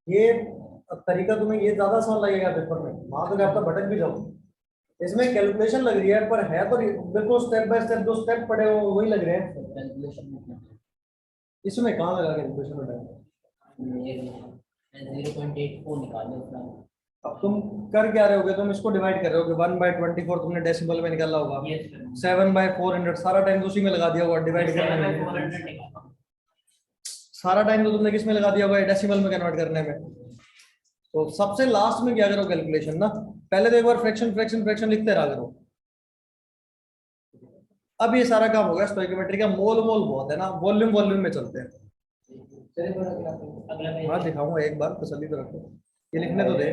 ये तरीका तुम्हें ये ज्यादा आसान लगेगा पेपर में, वहां तो आपका भटक भी जाओ। इसमें कैलकुलेशन लग रही है, पर है तो बिल्कुल स्टेप बाय स्टेप, जो स्टेप पड़े हो वही लग रहे हैं। कैलकुलेशन में इसमें कहाँ लगा कैलकुलेशन में टाइम? 0.84 निकाले उसका। अब तुम कर क्या रहे होगे? तुम इसको डिवाइड कर रहे हो कि 1/24 तुमने डेसिमल में निकाला होगा। Yes sir. 7/400 सारा टाइम तो उसी में लगा दिया होगा डिवाइड करने में। 400 निकाला। सारा टाइम तो तुमने किस में लगा दिया होगा? डेसिमल में कन्वर्ट करने में। तो सबसे लास्ट में क्या करो कैलकुलेशन ना, पहले तो एक बार फ्रैक्शन फ्रैक्शन फ्रैक्शन लिखते रहा करो। अब ये सारा काम होगा स्टोइकोमेट्री का। मोल मोल बहुत है ना, वॉल्यूम वॉल्यूम में चलते हैं। चलिए अगला हाँ दिखाऊंगा एक बार, तसल्ली तो रखो, ये लिखने तो दे।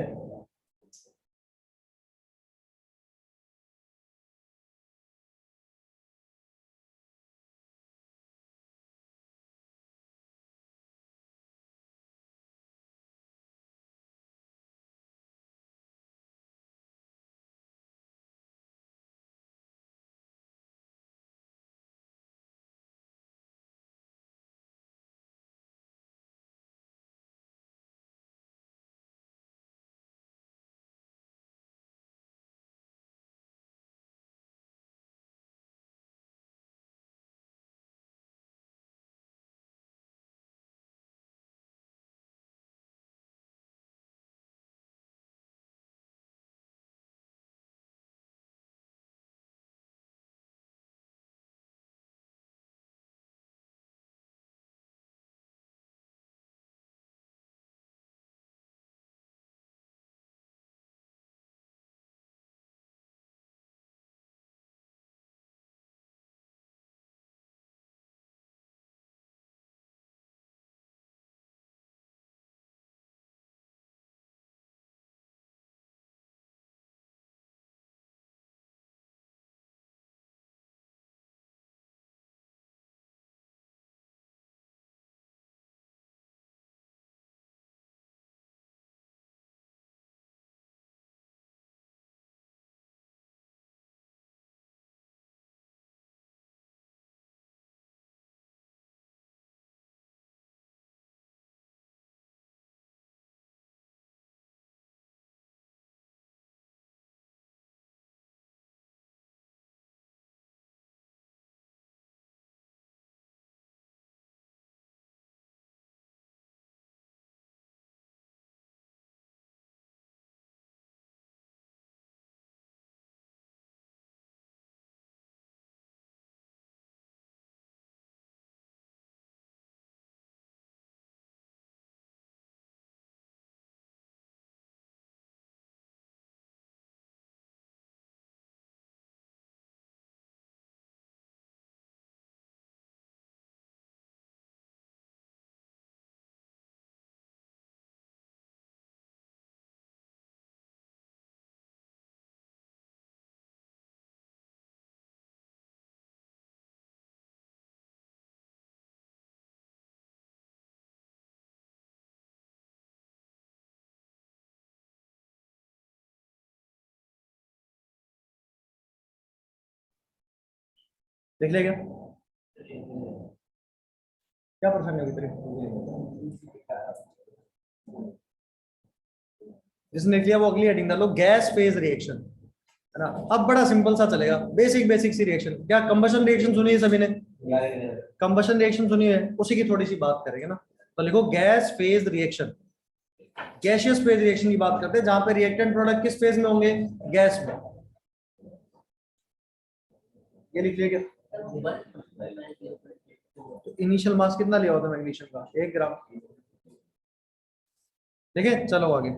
देख लिया क्या परेशानी होगी तेरी? जिसने लिख लिया वो अगली हेडिंग डालो, गैस फेज रिएक्शन, है ना। अब बड़ा सिंपल सा चलेगा, बेसिक बेसिक सी रिएक्शन। क्या कंबशन रिएक्शन सुनी है सभी ने? कंबशन रिएक्शन सुनी है, उसी की थोड़ी सी बात करेंगे ना। तो लिखो gas phase reaction, gaseous phase reaction की बात करते हैं, जहां पे रिएक्टेंट प्रोडक्ट किस फेज में होंगे? गैस में। ये लिख लिया क्या? तो इनिशियल मास कितना लिया होता है मैग्नीशियम का? 1 ग्राम। ठीक है, चलो आगे।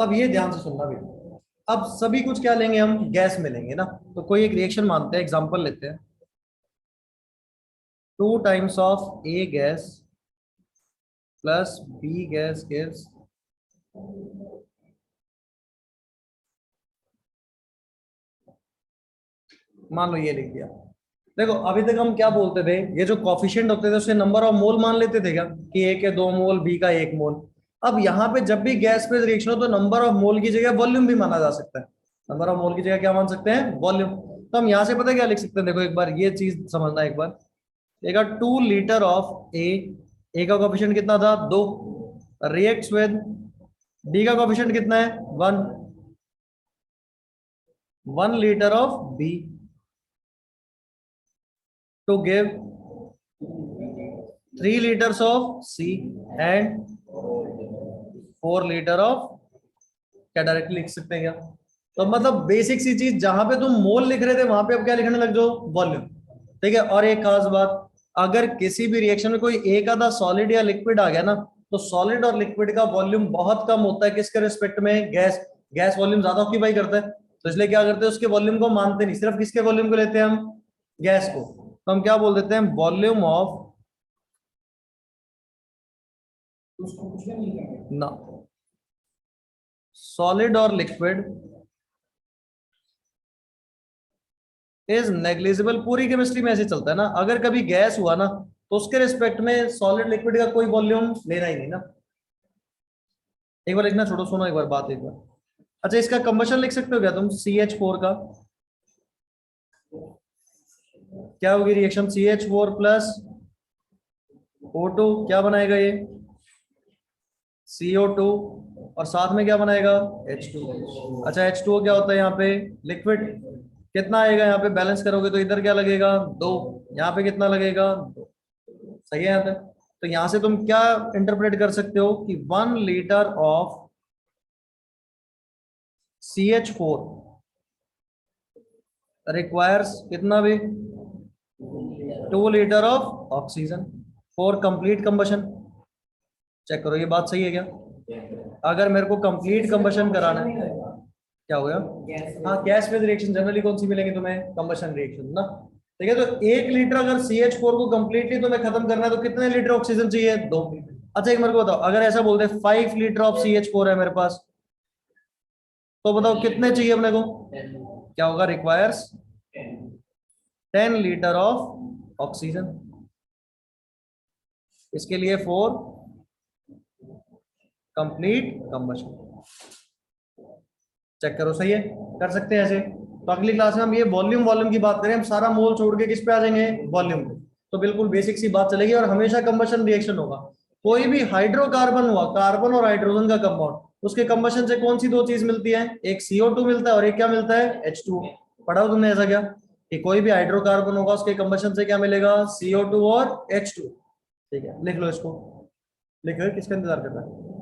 अब ये ध्यान से सुनना भी, अब सभी कुछ क्या लेंगे हम? गैस में लेंगे ना। तो कोई एक रिएक्शन मानते हैं, एग्जांपल लेते हैं, 2 times of A gas plus B gas gives मान लो ये लिख दिया। देखो अभी तक हम क्या बोलते थे, ये जो कॉफिशिएंट होते थे उसे नंबर ऑफ मोल मान लेते थे क्या, कि ए के 2 मोल, बी का 1 मोल। अब यहाँ पे जब भी गैस फेज रिएक्शन हो तो नंबर ऑफ मोल की जगह वॉल्यूम भी माना जा सकता है। नंबर ऑफ मोल की जगह क्या मान सकते हैं? वॉल्यूम। तो हम यहाँ से पता है क्या लिख सकते हैं? देखो एक बार ये चीज समझना, एक बार देखा, 2 लीटर ऑफ ए का कोफिशिएंट कितना था? 2, रिएक्ट्स विद बी का कोफिशिएंट कितना है? 1 litre of B to give 3 liters of C and 4 liter of, क्या डायरेक्टली लिख सकते हैं क्या? तो मतलब बेसिक सी चीज, जहां पे तुम मोल लिख रहे थे वहां पे अब क्या लिखने लग जाओ? वॉल्यूम। ठीक है। और एक खास बात, अगर किसी भी रिएक्शन में कोई एक आधा सॉलिड या लिक्विड आ गया ना, तो सॉलिड और लिक्विड का वॉल्यूम बहुत कम होता है किसके रिस्पेक्ट में? गैस। गैस वॉल्यूम ज्यादा ऑक्यूपाई करता है, तो इसलिए क्या करते हैं? उसके वॉल्यूम को मानते नहीं, सिर्फ किसके वॉल्यूम को लेते हैं हम? गैस को। तो हम क्या बोल देते हैं? वॉल्यूम ऑफ ना सॉलिड और लिक्विड इज नेग्लिजिबल। पूरी केमिस्ट्री में ऐसे चलता है ना, अगर कभी गैस हुआ ना तो उसके रिस्पेक्ट में सॉलिड लिक्विड का कोई वॉल्यूम लेना ही नहीं ना। एक बार लिखना छोड़ो, सुनो एक बार बात एक बार। अच्छा, इसका कंबशन लिख सकते हो क्या तुम? CH4 का क्या होगी रिएक्शन? CH4 प्लस O2 क्या बनाएगा? ये CO2, और साथ में क्या बनाएगा? H2। अच्छा, H2O क्या होता है यहाँ पे? लिक्विड। कितना आएगा यहाँ पे? बैलेंस करोगे तो इधर क्या लगेगा? 2, यहाँ पे कितना लगेगा? 2। सही है यहाँ पे? तो यहाँ से तुम क्या इंटरप्रेट कर सकते हो कि 1 लीटर ऑफ CH4 रिक्वायर्स कितना भी? 2 litre of oxygen for complete combustion. Check करो ये बात सही है क्या? अगर मेरे को कंप्लीट कंबशन कराना है, क्या हो गया? हाँ, गैस फेज रिएक्शन जनरली कौन सी मिलेंगी तुम्हें? कंबशन रिएक्शन ना। ठीक है, तो 1 लीटर अगर CH4 को कंप्लीटली तुम्हें खत्म करना है तो कितने लीटर ऑक्सीजन चाहिए? 2। अच्छा एक मेरे को बताओ, अगर ऐसा बोलते 5 लीटर ऑफ CH4 है मेरे पास, तो बताओ कितने चाहिए अपने को? क्या होगा? Requires 10 litre of oxygen. इसके लिए 4 कंप्लीट कंबशन। चेक करो, सही है? कर सकते हैं ऐसे। तो अगली क्लास में हम ये वॉल्यूम की बात करें, हम सारा मोल छोड़ के किस पे आ जाएंगे? वॉल्यूम पे। तो बिल्कुल बेसिक सी बात चलेगी, और हमेशा कंबशन रिएक्शन होगा। कोई भी हाइड्रोकार्बन हुआ, कार्बन और हाइड्रोजन का कंपाउंड, उसके कंबशन से कौन सी 2 चीज मिलती है? एक CO2 मिलता है और एक क्या मिलता है? H2। पढ़ा हो तुमने ऐसा क्या, कि कोई भी हाइड्रोकार्बन होगा उसके कंबशन से क्या मिलेगा? CO2 और H2। ठीक है, लिख लो इसको। लिख लो, किसका इंतजार कर रहा है?